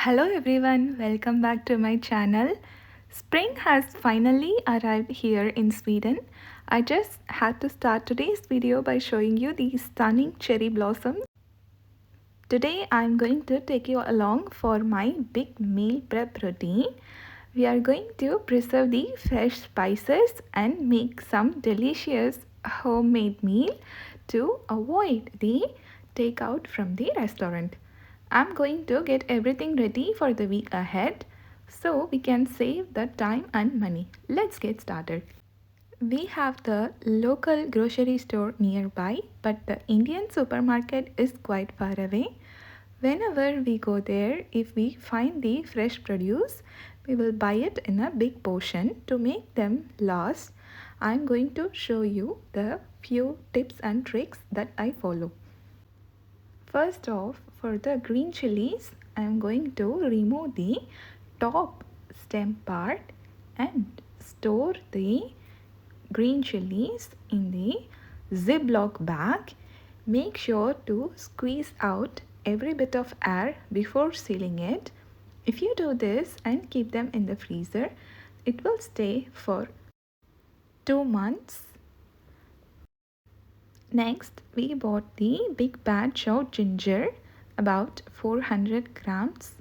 Hello everyone, welcome back to my channel. Spring has finally arrived here in Sweden. I just had to start today's video by showing you these stunning cherry blossoms. Today I'm going to take you along for my big meal prep routine. We are going to preserve the fresh spices and make some delicious homemade meal to avoid the takeout from the restaurant. I'm going to get everything ready for the week ahead so we can save the time and money. Let's get started. We have the local grocery store nearby, but the Indian supermarket is quite far away. Whenever we go there, if we find the fresh produce, we will buy it in a big portion to make them last. I'm going to show you the few tips and tricks that I follow. First off, for the green chilies, I am going to remove the top stem part and store the green chilies in the Ziploc bag. Make sure to squeeze out every bit of air before sealing it. If you do this and keep them in the freezer, it will stay for 2 months. Next, we bought the big batch of ginger, about 400 grams.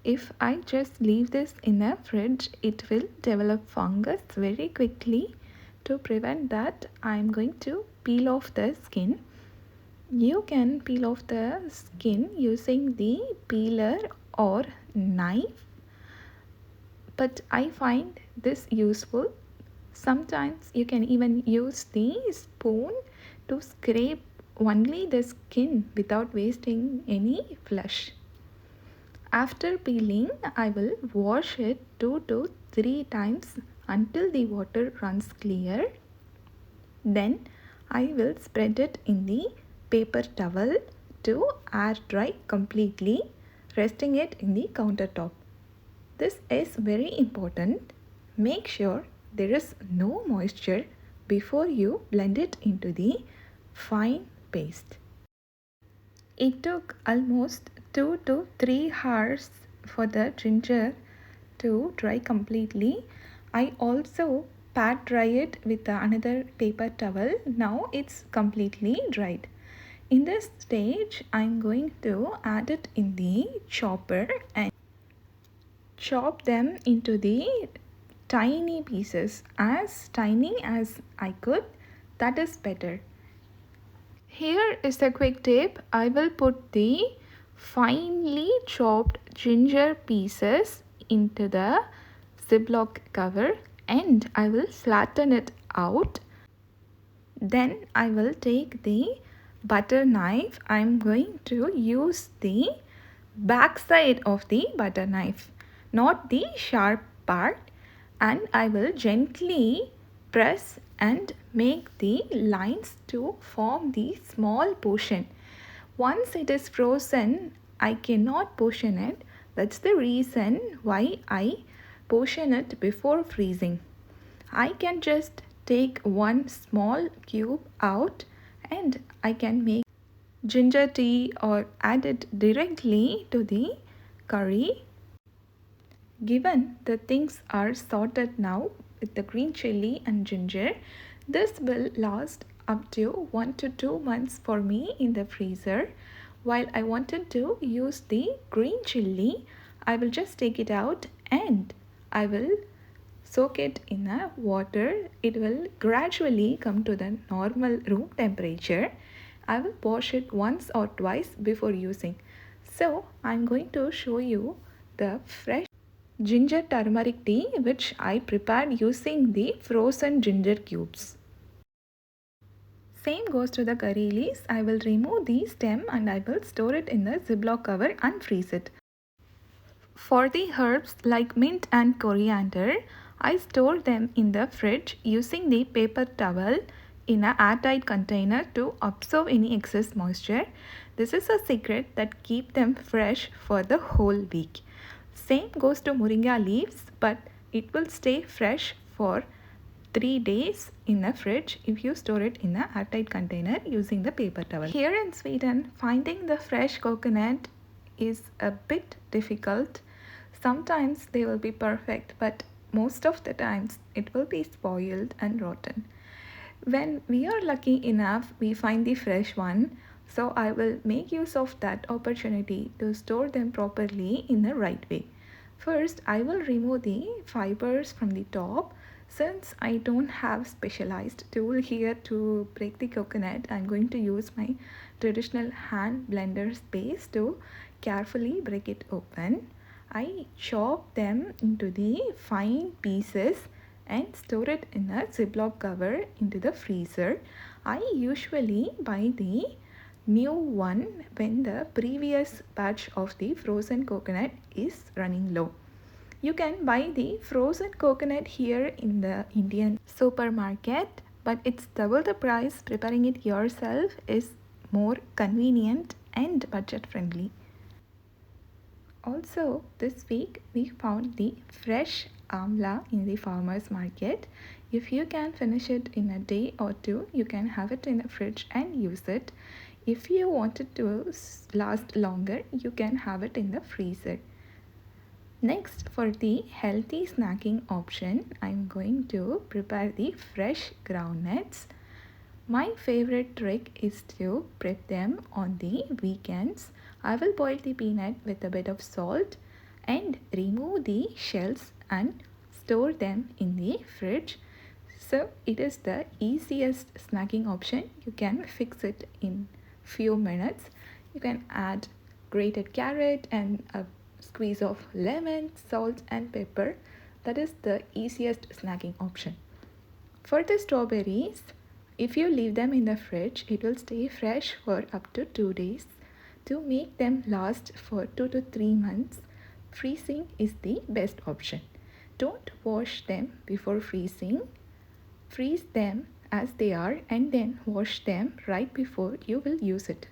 If I just leave this in the fridge, it will develop fungus very quickly. To prevent that, I am going to peel off the skin. You can peel off the skin using the peeler or knife, but I find this useful. Sometimes you can even use the spoon to scrape only the skin without wasting any flesh. After peeling, I will wash it 2 to 3 times until the water runs clear. Then I will spread it in the paper towel to air dry completely, resting it in the countertop. This is very important. Make sure there is no moisture before you blend it into the fine paste. It took almost 2 to 3 hours for the ginger to dry completely. I also pat dry it with another paper towel. Now it's completely dried. In this stage, I'm going to add it in the chopper and chop them into the tiny pieces, as tiny as I could. That is better. Here is a quick tip. I will put the finely chopped ginger pieces into the Ziploc cover and I will flatten it out. Then I will take the butter knife. I am going to use the back side of the butter knife, not the sharp part, and I will gently press and make the lines to form the small portion. Once it is frozen, I cannot portion it. That's the reason why I portion it before freezing. I can just take one small cube out and I can make ginger tea or add it directly to the curry. Given the things are sorted now with the green chili and ginger, this will last up to 1 to 2 months for me in the freezer. While I wanted to use the green chili, I will just take it out and I will soak it in a water. It will gradually come to the normal room temperature. I will wash it once or twice before using. So I'm going to show you the fresh ginger turmeric tea which I prepared using the frozen ginger cubes. Same goes to the curry leaves. I will remove the stem and I will store it in the Ziploc cover and freeze it. For the herbs like mint and coriander, I store them in the fridge using the paper towel in an airtight container to absorb any excess moisture. This is a secret that keeps them fresh for the whole week. Same goes to moringa leaves, but it will stay fresh for 3 days in the fridge if you store it in an airtight container using the paper towel. Here in Sweden, finding the fresh coconut is a bit difficult. Sometimes they will be perfect, but most of the times it will be spoiled and rotten. When we are lucky enough, we find the fresh one. So I will make use of that opportunity to store them properly in the right way. First, I will remove the fibers from the top. Since I don't have specialized tool here to break the coconut, I'm going to use my traditional hand blender space to carefully break it open. I chop them into the fine pieces and store it in a ziploc cover into the freezer. I usually buy the new one when the previous batch of the frozen coconut is running low. You can buy the frozen coconut here in the Indian supermarket, but it's double the price. Preparing it yourself is more convenient and budget friendly. Also, this week we found the fresh amla in the farmer's market. If you can finish it in a day or two, you can have it in the fridge and use it. If you want it to last longer, you can have it in the freezer. Next, for the healthy snacking option, I'm going to prepare the fresh groundnuts. My favorite trick is to prep them on the weekends. I will boil the peanut with a bit of salt and remove the shells and store them in the fridge. So it is the easiest snacking option. You can fix it in few minutes. You can add grated carrot and a squeeze of lemon, salt and pepper. That is the easiest snacking option. For the strawberries, if you leave them in the fridge, it will stay fresh for up to 2 days. To make them last for 2 to 3 months, freezing is the best option. Don't wash them before freezing. Freeze them as they are and then wash them right before you will use it.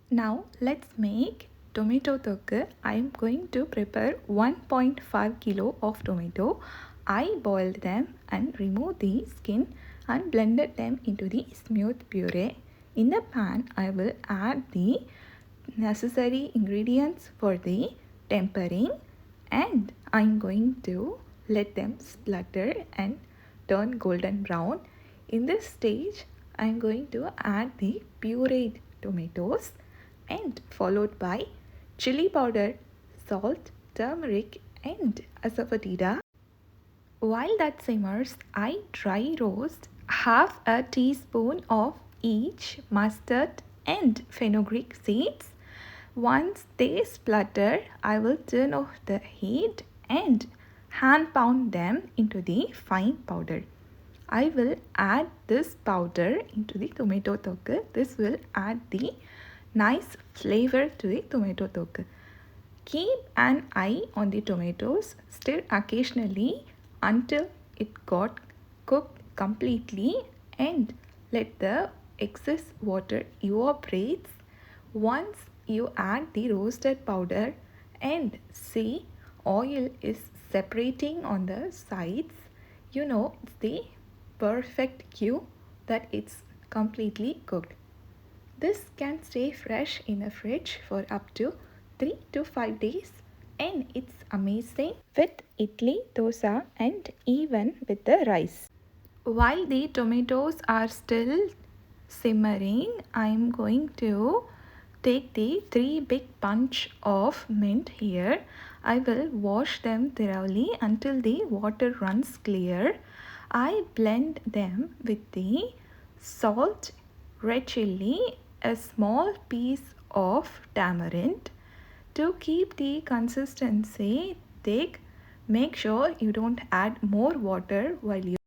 Now let's make tomato thokku. I am going to prepare 1.5 kilo of tomato. I boiled them and removed the skin and blended them into the smooth puree. In the pan, I will add the necessary ingredients for the tempering and I'm going to let them splutter and turn golden brown. In this stage, I'm going to add the pureed tomatoes and followed by chili powder, salt, turmeric and asafoetida. While that simmers, I dry roast half a teaspoon of each mustard and fenugreek seeds. Once they splutter, I will turn off the heat and hand pound them into the fine powder. I will add this powder into the tomato thokku. This will add the nice flavor to the tomato thokku. Keep an eye on the tomatoes. Stir occasionally until it got cooked completely and let the excess water evaporates. Once you add the roasted powder and see oil is separating on the sides, you know it's the perfect cue that it's completely cooked. This can stay fresh in the fridge for up to 3 to 5 days and it's amazing with idli, dosa and even with the rice. While the tomatoes are still simmering, I am going to take the 3 big bunch of mint here. I will wash them thoroughly until the water runs clear. I blend them with the salt, red chili, a small piece of tamarind. To keep the consistency thick, make sure you don't add more water while you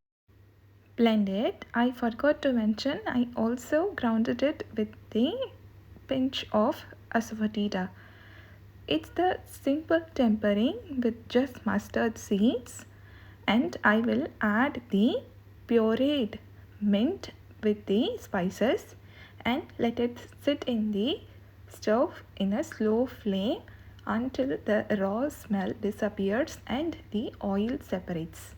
blend it. I forgot to mention I also grounded it with the pinch of asafoetida. It's the simple tempering with just mustard seeds and I will add the pureed mint with the spices and let it sit in the stove in a slow flame until the raw smell disappears and the oil separates.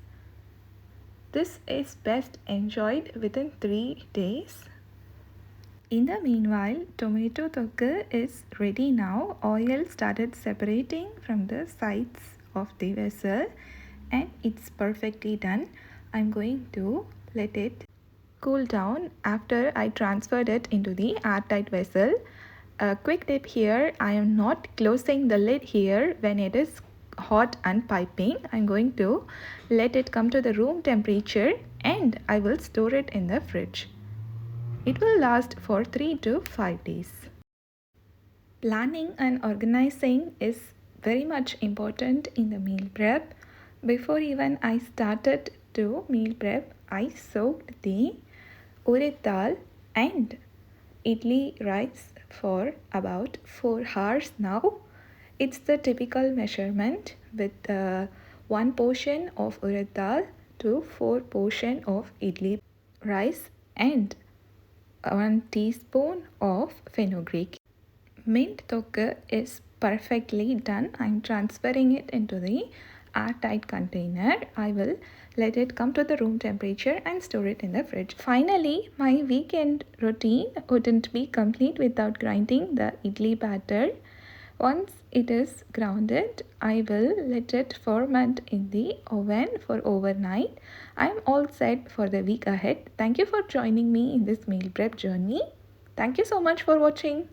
This is best enjoyed within 3 days. In the meanwhile, tomato thokku is ready now. Oil started separating from the sides of the vessel and it's perfectly done. I'm going to let it cool down after I transferred it into the airtight vessel. A quick tip here, I am not closing the lid here when it is hot and piping. I'm going to let it come to the room temperature and I will store it in the fridge. It will last for 3 to 5 days. Planning and organizing is very much important in the meal prep. Before even I started to meal prep, I soaked the urad dal and idli rice for about 4 hours now. It's the typical measurement with 1 portion of urad dal to 4 portion of idli rice and 1 teaspoon of fenugreek. Mint thokku is perfectly done. I'm transferring it into the airtight container. I will let it come to the room temperature and store it in the fridge. Finally, my weekend routine wouldn't be complete without grinding the idli batter. Once it is grounded, I will let it ferment in the oven for overnight. I am all set for the week ahead. Thank you for joining me in this meal prep journey. Thank you so much for watching.